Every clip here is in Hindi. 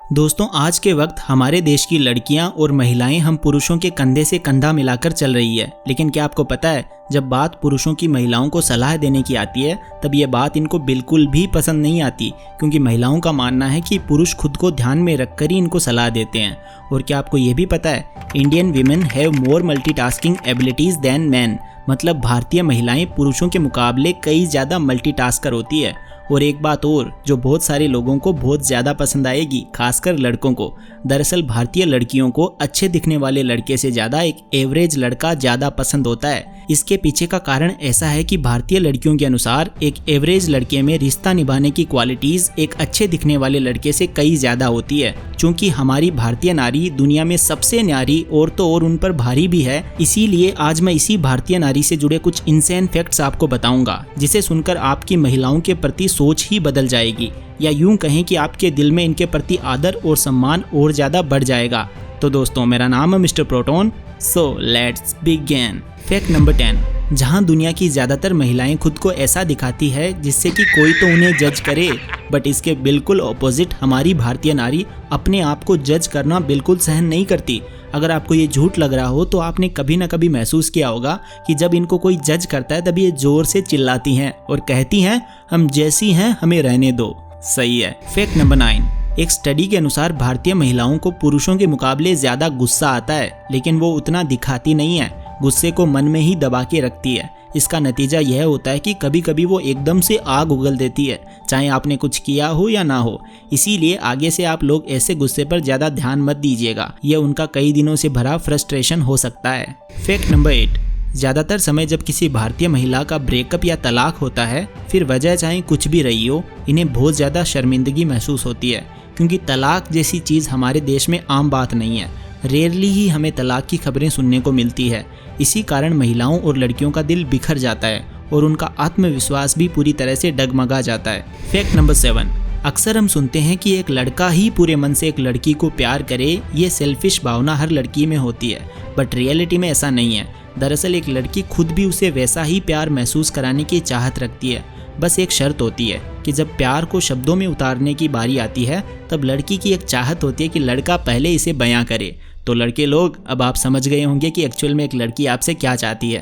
दोस्तों, आज के वक्त हमारे देश की लड़कियां और महिलाएं हम पुरुषों के कंधे से कंधा मिलाकर चल रही है। लेकिन क्या आपको पता है, जब बात पुरुषों की महिलाओं को सलाह देने की आती है तब ये बात इनको बिल्कुल भी पसंद नहीं आती, क्योंकि महिलाओं का मानना है कि पुरुष खुद को ध्यान में रखकर ही इनको सलाह देते हैं। और क्या आपको ये भी पता है, Indian women have more multitasking abilities than man, मतलब भारतीय महिलाएं पुरुषों के मुकाबले कई ज़्यादा मल्टीटास्कर होती है। और एक बात और जो बहुत सारे लोगों को बहुत ज़्यादा पसंद आएगी, खासकर लड़कों को। दरअसल भारतीय लड़कियों को अच्छे दिखने वाले लड़के से ज़्यादा एक एवरेज लड़का ज़्यादा पसंद होता है। इसके पीछे का कारण ऐसा है कि भारतीय लड़कियों के अनुसार एक एवरेज लड़के में रिश्ता निभाने की क्वालिटीज़ एक अच्छे दिखने वाले लड़के से कई ज़्यादा होती है। चूँकि हमारी भारतीय नारी दुनिया में सबसे न्यारी और तो और उन पर भारी भी है, इसीलिए आज मैं इसी भारतीय नारी से जुड़े कुछ इनसेन फैक्ट्स आपको बताऊंगा, जिसे सुनकर आपकी महिलाओं के प्रति सोच ही बदल जाएगी, या यूं कहें कि आपके दिल में इनके प्रति आदर और सम्मान और ज़्यादा बढ़ जाएगा। तो दोस्तों, मेरा नाम है mister proton, so let's begin. Fact number 10, जहां दुनिया की ज़्यादातर महिलाएं खुद को ऐसा दिखाती है जिससे कि कोई तो उन्हें जज करे, बट इसके बिल्कुल ऑपोजिट हमारी भारतीय नारी अपने आप को जज करना बिल्कुल सहन नहीं करती। अगर आपको ये झूठ लग रहा हो तो आपने कभी ना कभी महसूस किया होगा कि जब इनको कोई जज करता है तब ये जोर से चिल्लाती हैं और कहती हैं, हम जैसी हैं हमें रहने दो। सही है। फैक्ट नंबर 9, एक स्टडी के अनुसार भारतीय महिलाओं को पुरुषों के मुकाबले ज़्यादा गुस्सा आता है, लेकिन वो उतना दिखाती नहीं है। गुस्से को मन में ही दबा के रखती है। इसका नतीजा यह होता है कि कभी कभी वो एकदम से आग उगल देती है, चाहे आपने कुछ किया हो या ना हो। इसीलिए आगे से आप लोग ऐसे गुस्से पर ज़्यादा ध्यान मत दीजिएगा, यह उनका कई दिनों से भरा फ्रस्ट्रेशन हो सकता है। फैक्ट नंबर 8, ज़्यादातर समय जब किसी भारतीय महिला का ब्रेकअप या तलाक होता है, फिर वजह चाहे कुछ भी रही हो, इन्हें बहुत ज़्यादा शर्मिंदगी महसूस होती है, क्योंकि तलाक जैसी चीज़ हमारे देश में आम बात नहीं है। रेयरली ही हमें तलाक की खबरें सुनने को मिलती है। इसी कारण महिलाओं और लड़कियों का दिल बिखर जाता है और उनका आत्मविश्वास भी पूरी तरह से डगमगा जाता है। फैक्ट नंबर 7, अक्सर हम सुनते हैं कि एक लड़का ही पूरे मन से एक लड़की को प्यार करे, ये सेल्फिश भावना हर लड़की में होती है, बट रियलिटी में ऐसा नहीं है। दरअसल एक लड़की खुद भी उसे वैसा ही प्यार महसूस कराने की चाहत रखती है। बस एक शर्त होती है कि जब प्यार को शब्दों में उतारने की बारी आती है तब लड़की की एक चाहत होती है कि लड़का पहले इसे बयां करे। तो लड़के लोग, अब आप समझ गए होंगे कि एक्चुअल में एक लड़की आपसे क्या चाहती है।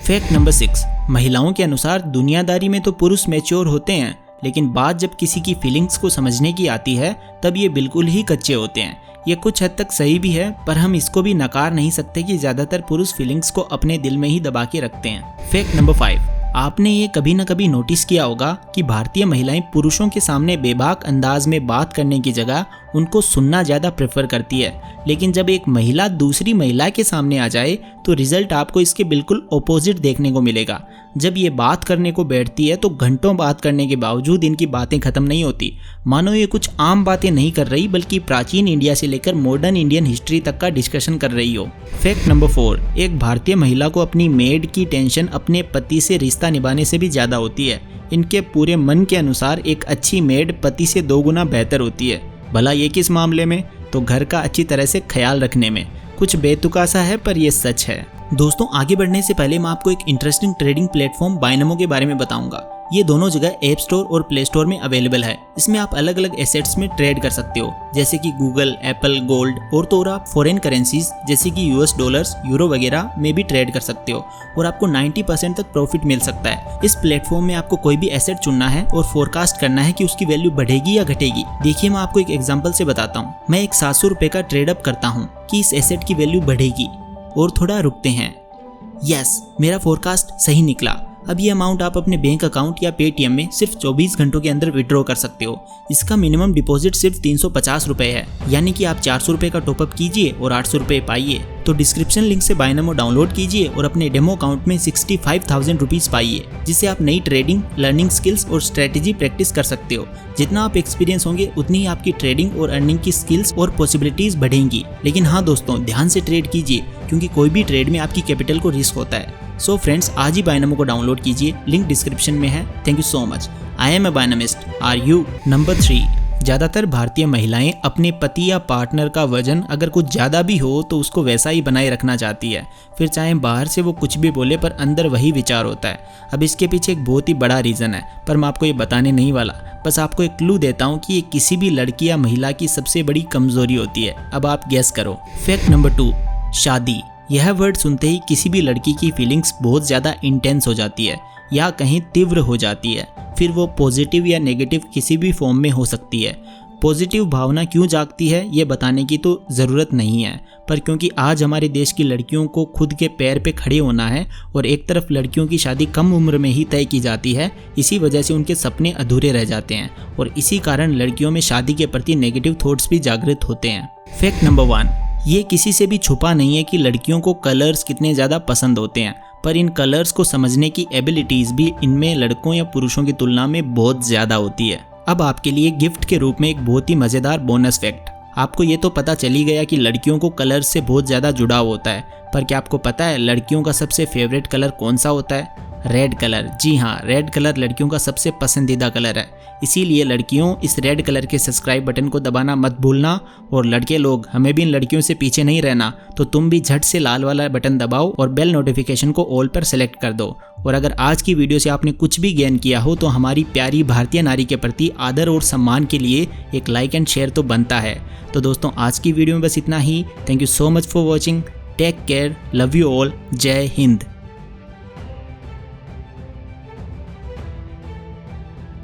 फैक्ट नंबर 6, महिलाओं के अनुसार दुनियादारी में तो पुरुष मैच्योर होते हैं, लेकिन बात जब किसी की फीलिंग्स को समझने की आती है तब ये बिल्कुल ही कच्चे होते हैं। ये कुछ हद तक सही भी है, पर हम इसको भी नकार नहीं सकते कि ज़्यादातर पुरुष फीलिंग्स को अपने दिल में ही दबा के रखते हैं। फैक्ट नंबर 5, आपने ये कभी न कभी नोटिस किया होगा कि भारतीय महिलाएं पुरुषों के सामने बेबाक अंदाज में बात करने की जगह उनको सुनना ज़्यादा प्रेफर करती है, लेकिन जब एक महिला दूसरी महिला के सामने आ जाए तो रिजल्ट आपको इसके बिल्कुल ऑपोजिट देखने को मिलेगा। जब ये बात करने को बैठती है तो घंटों बात करने के बावजूद इनकी बातें खत्म नहीं होती, मानो ये कुछ आम बातें नहीं कर रही बल्कि प्राचीन इंडिया से लेकर मॉडर्न इंडियन हिस्ट्री तक का डिस्कशन कर रही हो। फैक्ट नंबर 4, एक भारतीय महिला को अपनी मेड की टेंशन अपने पति से रिश्ता निभाने से भी ज़्यादा होती है। इनके पूरे मन के अनुसार एक अच्छी मेड पति से 2 गुना बेहतर होती है। भला ये किस मामले में? तो घर का अच्छी तरह से ख्याल रखने में। कुछ बेतुका सा है पर यह सच है। दोस्तों, आगे बढ़ने से पहले मैं आपको एक इंटरेस्टिंग ट्रेडिंग प्लेटफॉर्म बाइनमो के बारे में बताऊंगा। ये दोनों जगह ऐप स्टोर और प्ले स्टोर में अवेलेबल है। इसमें आप अलग अलग एसेट्स में ट्रेड कर सकते हो, जैसे कि गूगल, एप्पल, गोल्ड, और तो और आप फॉरेन करेंसीज जैसे कि यूएस डॉलर्स, यूरो वगैरह में भी ट्रेड कर सकते हो और आपको 90% तक प्रॉफिट मिल सकता है। इस प्लेटफॉर्म में आपको कोई भी एसेट चुनना है और फोरकास्ट करना है कि उसकी वैल्यू बढ़ेगी या घटेगी। देखिए, मैं आपको एक एग्जाम्पल से बताता हूँ। मैं एक 700 रुपये का ट्रेड अप करता हूँ कि इस एसेट की वैल्यू बढ़ेगी, और थोड़ा रुकते हैं। यस, मेरा फोरकास्ट सही निकला। अब ये अमाउंट आप अपने बैंक अकाउंट या पेटीएम में सिर्फ 24 घंटों के अंदर विड्रॉ कर सकते हो। इसका मिनिमम डिपॉजिट सिर्फ 350 रुपये है, यानी कि आप 400 रुपये का टॉपअप कीजिए और 800 रुपये पाइए। तो डिस्क्रिप्शन लिंक से बाइनमो डाउनलोड कीजिए और अपने डेमो अकाउंट में 65,000 रुपीज़ पाइए, जिससे आप नई ट्रेडिंग, लर्निंग स्किल्स और स्ट्रेटेजी प्रैक्टिस कर सकते हो। जितना आप एक्सपीरियंस होंगे उतनी ही आपकी ट्रेडिंग और अर्निंग की स्किल्स और पॉसिबिलिटीज़ बढ़ेंगी। लेकिन हाँ दोस्तों, ध्यान से ट्रेड कीजिए, क्योंकि कोई भी ट्रेड में आपकी कैपिटल को रिस्क होता है। सो फ्रेंड्स, आज ही बाइनमो को डाउनलोड कीजिए, लिंक डिस्क्रिप्शन में है। Thank you so much. I am a बाइनमिस्ट, आर यू? नंबर 3, ज़्यादातर भारतीय महिलाएं अपने पति या पार्टनर का वजन अगर कुछ ज़्यादा भी हो तो उसको वैसा ही बनाए रखना चाहती है, फिर चाहे बाहर से वो कुछ भी बोले पर अंदर वही विचार होता है। अब इसके पीछे एक बहुत ही बड़ा रीज़न है, पर मैं आपको ये बताने नहीं वाला, बस आपको एक क्लू देता हूँ कि ये किसी भी लड़की या महिला की सबसे बड़ी कमज़ोरी होती है। अब आप गेस करो। फैक्ट नंबर 2, शादी। यह वर्ड सुनते ही किसी भी लड़की की फीलिंग्स बहुत ज़्यादा इंटेंस हो जाती है या कहीं तीव्र हो जाती है, फिर वो पॉजिटिव या नेगेटिव किसी भी फॉर्म में हो सकती है। पॉजिटिव भावना क्यों जागती है ये बताने की तो ज़रूरत नहीं है, पर क्योंकि आज हमारे देश की लड़कियों को खुद के पैर पे खड़े होना है और एक तरफ लड़कियों की शादी कम उम्र में ही तय की जाती है, इसी वजह से उनके सपने अधूरे रह जाते हैं और इसी कारण लड़कियों में शादी के प्रति नेगेटिव थॉट्स भी जागृत होते हैं। फैक्ट नंबर 1, ये किसी से भी छुपा नहीं है कि लड़कियों को कलर्स कितने ज़्यादा पसंद होते हैं, पर इन कलर्स को समझने की एबिलिटीज़ भी इनमें लड़कों या पुरुषों की तुलना में बहुत ज़्यादा होती है। अब आपके लिए गिफ्ट के रूप में एक बहुत ही मज़ेदार बोनस फैक्ट। आपको ये तो पता चल ही गया कि लड़कियों को कलर्स से बहुत ज़्यादा जुड़ाव होता है, पर क्या आपको पता है लड़कियों का सबसे फेवरेट कलर कौन सा होता है? Red colour. जी हाँ, रेड कलर लड़कियों का सबसे पसंदीदा कलर है। इसीलिए लड़कियों, इस रेड कलर के सब्सक्राइब बटन को दबाना मत भूलना। और लड़के लोग, हमें भी इन लड़कियों से पीछे नहीं रहना, तो तुम भी झट से लाल वाला बटन दबाओ और बेल नोटिफिकेशन को ऑल पर सेलेक्ट कर दो। और अगर आज की वीडियो से आपने कुछ भी गेन किया हो तो हमारी प्यारी भारतीय नारी के प्रति आदर और सम्मान के लिए एक लाइक एंड शेयर तो बनता है। तो दोस्तों, आज की वीडियो में बस इतना ही। Thank you so much for watching. Take care, love you all, जय हिंद।